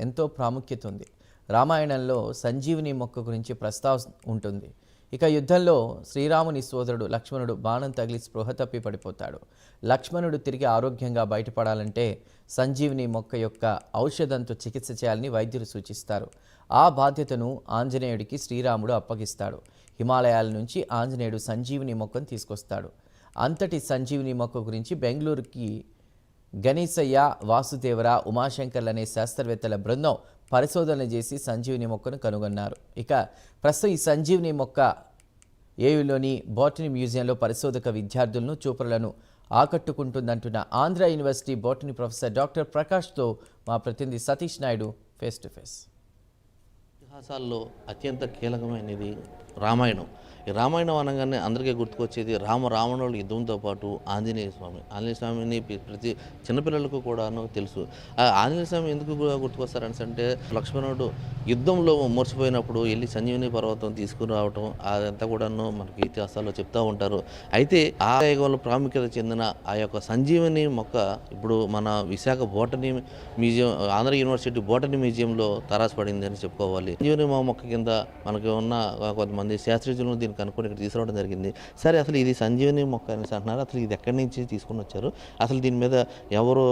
ఎంతో ప్రాముఖ్యత ఉంది. రామాయణంలో సంజీవిని మొక్క గురించి ప్రస్తావన ఉంటుంది. ఇక యుద్ధంలో శ్రీరాముని సోదరుడు లక్ష్మణుడు బాణం తగిలి స్పృహ తప్పి పడిపోతాడు. లక్ష్మణుడు తిరిగి ఆరోగ్యంగా బయటపడాలంటే సంజీవిని మొక్క యొక్క ఔషధంతో చికిత్స చేయాలని వైద్యులు సూచిస్తారు. ఆ బాధ్యతను ఆంజనేయుడికి శ్రీరాముడు అప్పగిస్తాడు. హిమాలయాల నుంచి ఆంజనేయుడు సంజీవిని మొక్కను తీసుకొస్తాడు. అంతటి సంజీవిని మొక్క గురించి బెంగళూరుకి గణేశయ్య, వాసుదేవర, ఉమాశంకర్లు అనే శాస్త్రవేత్తల బృందం పరిశోధనలు చేసి సంజీవిని మొక్కను కనుగొన్నారు. ఇక ప్రస్తుతం ఈ సంజీవిని మొక్క ఏయులోని బాటనీ మ్యూజియంలో పరిశోధక విద్యార్థులను, చూపరులను ఆకట్టుకుంటుందంటున్న Andhra university botany professor doctor ప్రకాష్తో మా ప్రతినిధి Satish Naidu face to face. ఇతిహాసాల్లో అత్యంత కీలకమైనది రామాయణం. ఈ రామాయణం అనగానే అందరికీ గుర్తుకొచ్చేది రావణుల యుద్ధంతో పాటు ఆంజనేయ స్వామిని ప్రతి చిన్నపిల్లలకు కూడాను తెలుసు. ఆ ఆంజనేయ స్వామి ఎందుకు గుర్తుకొస్తారని లక్ష్మణుడు యుద్ధంలో మర్చిపోయినప్పుడు వెళ్ళి సంజీవిని పర్వతం తీసుకురావటం అదంతా కూడాను మనకి ఇతిహాసాల్లో చెప్తూ ఉంటారు. అయితే ఆ యుగంలో ప్రాముఖ్యత చెందిన ఆ యొక్క సంజీవిని మొక్క ఇప్పుడు మన Visakha botany museum, Andhra university botany మ్యూజియంలో తారాసపడింది అని చెప్పుకోవాలి. సంజీవిని మొక్క కింద మనకి ఉన్న కొంతమంది శాస్త్రజ్ఞులను దీన్ని కనుక్కొని ఇక్కడ తీసుకురావడం జరిగింది. సరే, అసలు ఇది సంజీవిని మొక్క అనేసి అంటున్నారు. అసలు ఇది ఎక్కడి నుంచి తీసుకొని వచ్చారు? అసలు దీని మీద ఎవరు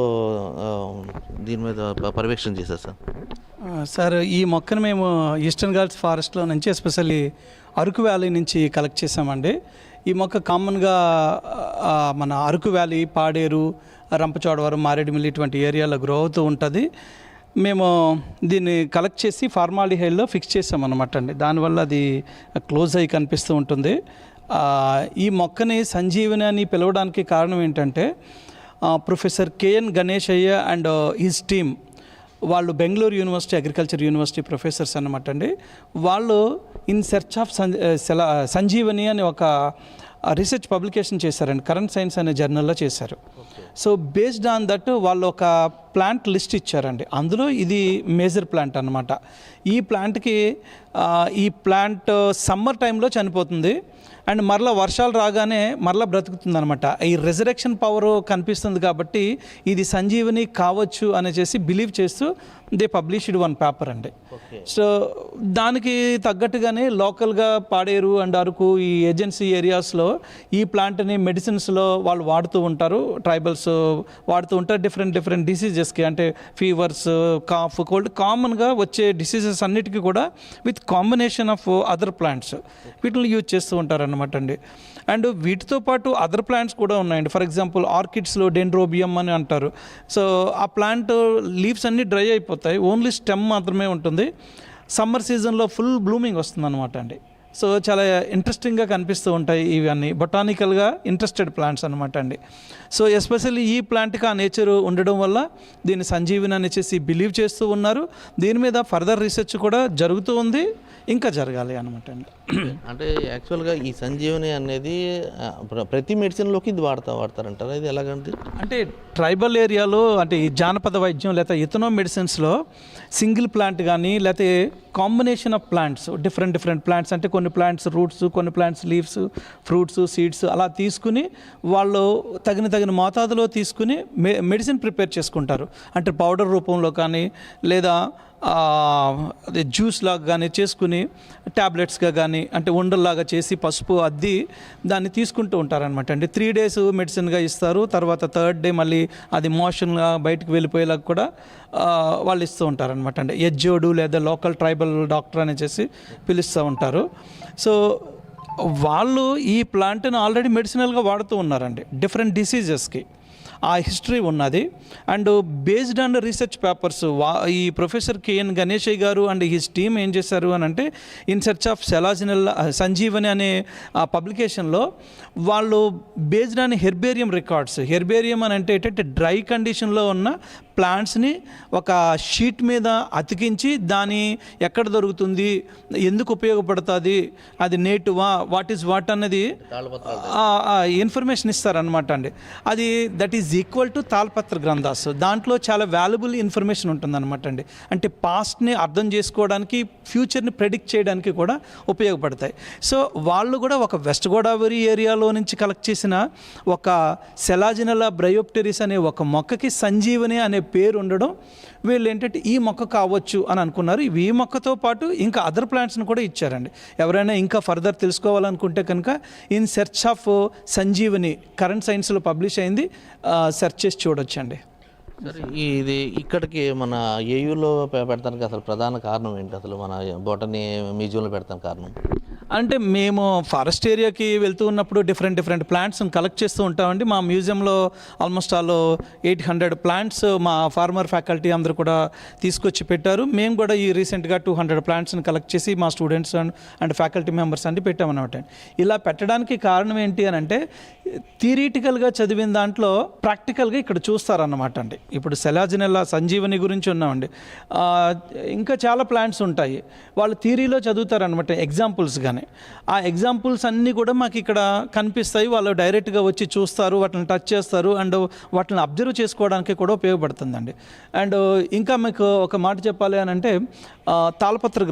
దీని మీద పర్యవేక్షణ చేశారు సార్? ఈ మొక్కను మేము ఈస్టర్న్ ఘాట్స్ ఫారెస్ట్లో నుంచి ఎస్పెషల్లీ అరకు వ్యాలీ నుంచి కలెక్ట్ చేసామండి. ఈ మొక్క కామన్గా మన అరకు వ్యాలీ, పాడేరు, రంపచోడవరం, మారేడుమిల్లి ఇటువంటి ఏరియాలో గ్రో అవుతూ ఉంటుంది. మేము దీన్ని కలెక్ట్ చేసి ఫార్మాలిహైడ్లో ఫిక్స్ చేసామన్నమాట అండి. దానివల్ల అది క్లోజ్ అయ్యి కనిపిస్తూ ఉంటుంది. ఈ మొక్కని సంజీవని అని పిలవడానికి కారణం ఏంటంటే professor K N Ganeshaiah and his team, వాళ్ళు Bengaluru university agriculture university professors అన్నమాట అండి. వాళ్ళు ఇన్ సెర్చ్ ఆఫ్ సంజీవని అని ఒక రీసెర్చ్ పబ్లికేషన్ చేశారండి. కరెంట్ సైన్స్ అనే జర్నల్లో చేశారు. సో బేస్డ్ ఆన్ దట్ వాళ్ళు ఒక ప్లాంట్ లిస్ట్ ఇచ్చారండి. అందులో ఇది మేజర్ ప్లాంట్ అన్నమాట. ఈ ప్లాంట్కి ఈ ప్లాంట్ సమ్మర్ టైంలో చనిపోతుంది అండ్ మరలా వర్షాలు రాగానే మరలా బ్రతుకుతుంది అనమాట. ఈ రెజరెక్షన్ పవర్ కనిపిస్తుంది కాబట్టి ఇది సంజీవని కావచ్చు అనేసి బిలీవ్ చేస్తూ దే పబ్లిష్డ్ వన్ పేపర్ అండి. సో దానికి తగ్గట్టుగానే లోకల్గా పాడేరు అండ్ అరకు ఈ ఏజెన్సీ ఏరియాస్లో ఈ ప్లాంట్ని మెడిసిన్స్లో వాళ్ళు వాడుతూ ఉంటారు. ట్రైబల్స్ వాడుతూ ఉంటారు డిఫరెంట్ డిసీజెస్కి, అంటే ఫీవర్స్, కాఫ్, కోల్డ్, కామన్గా వచ్చే డిసీజెస్ అన్నిటికీ కూడా with combination of other plants వీటిని యూజ్ చేస్తూ ఉంటారు అన్నమాట అండి. అండ్ వీటితో పాటు అదర్ ప్లాంట్స్ కూడా ఉన్నాయండి. ఫర్ ఎగ్జాంపుల్ ఆర్కిడ్స్లో డెండ్రోబియం అని అంటారు. సో ఆ ప్లాంట్ లీవ్స్ అన్నీ డ్రై అయిపోతాయి, ఓన్లీ స్టెమ్ మాత్రమే ఉంటుంది. సమ్మర్ సీజన్లో ఫుల్ బ్లూమింగ్ వస్తుంది అనమాట అండి. సో చాలా ఇంట్రెస్టింగ్గా కనిపిస్తూ ఉంటాయి. ఇవన్నీ బొటానికల్గా ఇంట్రెస్టెడ్ ప్లాంట్స్ అనమాట అండి. సో ఎస్పెషల్లీ ఈ ప్లాంట్కి ఆ నేచర్ ఉండడం వల్ల దీన్ని సంజీవిని అనేసి బిలీవ్ చేస్తూ ఉన్నారు. దీని మీద ఫర్దర్ రీసెర్చ్ కూడా జరుగుతూ ఉంది, ఇంకా జరగాలి అనమాట అండి. అంటే యాక్చువల్గా ఈ సంజీవని అనేది ప్రతి మెడిసిన్లోకి ఇది వాడతారంటారా? ఇది ఎలాగంటే అంటే ట్రైబల్ ఏరియాలో, అంటే ఈ జానపద వైద్యం లేదా ఇథనో మెడిసిన్స్లో సింగిల్ ప్లాంట్ కానీ లేకపోతే combination of plants, different plants, అంటే కొన్ని ప్లాంట్స్ రూట్స్, కొన్ని ప్లాంట్స్ లీవ్స్, ఫ్రూట్స్, సీడ్స్ అలా తీసుకుని వాళ్ళు తగిన మోతాదులో తీసుకుని మెడిసిన్ ప్రిపేర్ చేసుకుంటారు. అంటే పౌడర్ రూపంలో కానీ లేదా అదే జ్యూస్ లాగా కానీ చేసుకుని ట్యాబ్లెట్స్గా కానీ అంటే ఉండల్లాగా చేసి పసుపు అద్ది దాన్ని తీసుకుంటూ ఉంటారనమాట అండి. 3 days మెడిసిన్గా ఇస్తారు. తర్వాత 3rd day మళ్ళీ అది మోషన్గా బయటకు వెళ్ళిపోయేలాగా కూడా వాళ్ళు ఇస్తూ ఉంటారనమాట అండి. ఎజ్జోడు లేదా లోకల్ ట్రైబల్ డాక్టర్ అనేసి పిలుస్తూ ఉంటారు. సో వాళ్ళు ఈ ప్లాంట్ని ఆల్రెడీ మెడిసినల్గా వాడుతూ ఉన్నారండి డిఫరెంట్ డిసీజెస్కి. ఆ హిస్టరీ ఉన్నది. And based on research papers ఈ ప్రొఫెసర్ కేఎన్ గణేశయ్య గారు అండ్ హిస్ టీమ్ ఏం చేశారు అని అంటే ఇన్ సెర్చ్ ఆఫ్ సంజీవని అనే పబ్లికేషన్లో వాళ్ళు based on herbarium records, herbarium అని అంటే ఏంటంటే డ్రై కండిషన్లో ఉన్న ప్లాంట్స్ని ఒక షీట్ మీద అతికించి దాని ఎక్కడ దొరుకుతుంది, ఎందుకు ఉపయోగపడుతుంది, అది నేటివా, వాట్ అన్నది ఇన్ఫర్మేషన్ ఇస్తారనమాట అండి. అది దట్ ఈజ్ ఈక్వల్ టు తాళపత్ర గ్రంథాస్. దాంట్లో చాలా వాల్యుబుల్ ఇన్ఫర్మేషన్ ఉంటుందన్నమాట అండి. అంటే పాస్ట్ని అర్థం చేసుకోవడానికి, ఫ్యూచర్ని ప్రెడిక్ట్ చేయడానికి కూడా ఉపయోగపడతాయి. సో వాళ్ళు కూడా ఒక వెస్ట్ గోదావరి ఏరియాలో నుంచి కలెక్ట్ చేసిన ఒక సెలాజినలా బ్రయోప్టెరిస్ అనే ఒక మొక్కకి సంజీవని అనే పేరు ఉండడం వీళ్ళు ఏంటంటే ఈ మొక్క కావచ్చు అని అనుకున్నారు. ఈ మొక్కతో పాటు ఇంకా అదర్ ప్లాంట్స్ని కూడా ఇచ్చారండి. ఎవరైనా ఇంకా ఫర్దర్ తెలుసుకోవాలనుకుంటే కనుక in search of Sanjeevani current సైన్స్లో పబ్లిష్ అయింది, సెర్చ్ చేసి చూడొచ్చండి. సరే, ఇది ఇక్కడికి మన ఏయూలో పెడతానికి అసలు ప్రధాన కారణం ఏంటి? అసలు మన బొటనీ మ్యూజియంలో పెడతానికి కారణం అంటే మేము ఫారెస్ట్ ఏరియాకి వెళ్తూ ఉన్నప్పుడు డిఫరెంట్ ప్లాంట్స్ని కలెక్ట్ చేస్తూ ఉంటామండి. మా మ్యూజియంలో ఆల్మోస్ట్ ఆల్ 800 ప్లాంట్స్ మా ఫార్మర్ ఫ్యాకల్టీ అందరూ కూడా తీసుకొచ్చి పెట్టారు. మేము కూడా ఈ రీసెంట్గా 200 ప్లాంట్స్ని కలెక్ట్ చేసి మా స్టూడెంట్స్ అండ్ ఫ్యాకల్టీ మెంబర్స్ అన్ని పెట్టామన్నమాట. ఇలా పెట్టడానికి కారణం ఏంటి అని అంటే థియరిటికల్గా చదివిన దాంట్లో ప్రాక్టికల్గా ఇక్కడ చూస్తారన్నమాట అండి. ఇప్పుడు సెలాజినెల్లా సంజీవని గురించి ఉన్నామండి, ఇంకా చాలా ప్లాంట్స్ ఉంటాయి, వాళ్ళు థియరీలో చదువుతారనమాట ఎగ్జాంపుల్స్ కానీ. ఆ ఎగ్జాంపుల్స్ అన్నీ కూడా మాకు ఇక్కడ కనిపిస్తాయి, వాళ్ళు డైరెక్ట్గా వచ్చి చూస్తారు, వాటిని టచ్ చేస్తారు అండ్ వాటిని అబ్జర్వ్ చేసుకోవడానికి కూడా ఉపయోగపడుతుందండి. అండ్ ఇంకా మీకు ఒక మాట చెప్పాలి అని అంటే తాళపత్ర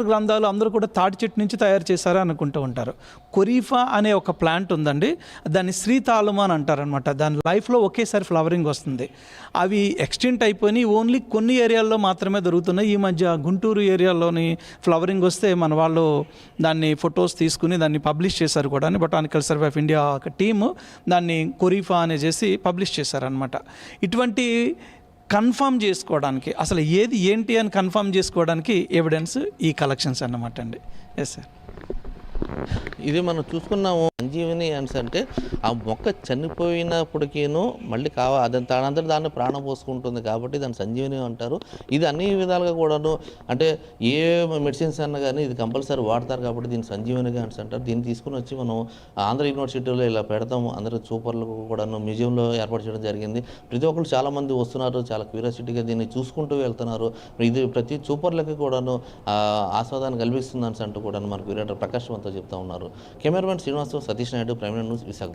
గ్రంథాలు అందరూ కూడా తాటి చెట్టు నుంచి తయారు చేశారు అనుకుంటూ ఉంటారు. కొరీఫా అనే ఒక ప్లాంట్ ఉందండి, దాన్ని శ్రీతాళము అని అంటారనమాట. దాని లైఫ్లో ఒకేసారి ఫ్లవరింగ్ వస్తుంది. అవి ఎక్స్టెంట్ అయిపోయి ఓన్లీ కొన్ని ఏరియాల్లో మాత్రమే దొరుకుతున్నాయి. ఈ మధ్య గుంటూరు ఏరియాలోని ఫ్లవరింగ్ వస్తే మన వాళ్ళు దాన్ని ఫొటోస్ తీసుకుని దాన్ని పబ్లిష్ చేశారు కూడా. బొటానికల్ సర్వే ఆఫ్ ఇండియా ఒక టీము దాన్ని కొరీఫా అనే చేసి పబ్లిష్ చేశారనమాట. ఇటువంటి కన్ఫర్మ్ చేసుకోవడానికి అసలు ఏది ఏంటి అని కన్ఫర్మ్ చేసుకోవడానికి ఎవిడెన్స్ ఈ కలెక్షన్స్ అన్నమాట అండి. Yes sir. ఇది మనం చూసుకున్నాము. సంజీవని అంటే ఆ మొక్క చనిపోయినప్పటికీను మళ్ళీ అది తనంతట దాన్ని ప్రాణం పోసుకుంటుంది కాబట్టి దాన్ని సంజీవని అంటారు. ఇది అన్ని విధాలుగా కూడాను అంటే ఏ మెడిసిన్స్ అన్నా కానీ ఇది కంపల్సరీ వాడతారు కాబట్టి దీన్ని సంజీవనిగా అంటారు. దీన్ని తీసుకుని వచ్చి మనం ఆంధ్ర యూనివర్సిటీలో ఇలా పెడతాము. అందరూ చూపర్లకు కూడాను మ్యూజియంలో ఏర్పాటు చేయడం జరిగింది. ప్రతి ఒక్కరు చాలామంది వస్తున్నారు, చాలా క్యూరియాసిటీగా దీన్ని చూసుకుంటూ వెళ్తున్నారు. ఇది ప్రతి చూపర్లకి కూడాను ఆస్వాదాన్ని కల్పిస్తుంది అంటూ కూడా మనకు క్యూరేటర్ ప్రకాశ్ వంతో చెప్తా ఉన్నారు. Cameraman Srinivas, Satish Naidu, prime news, Visakha.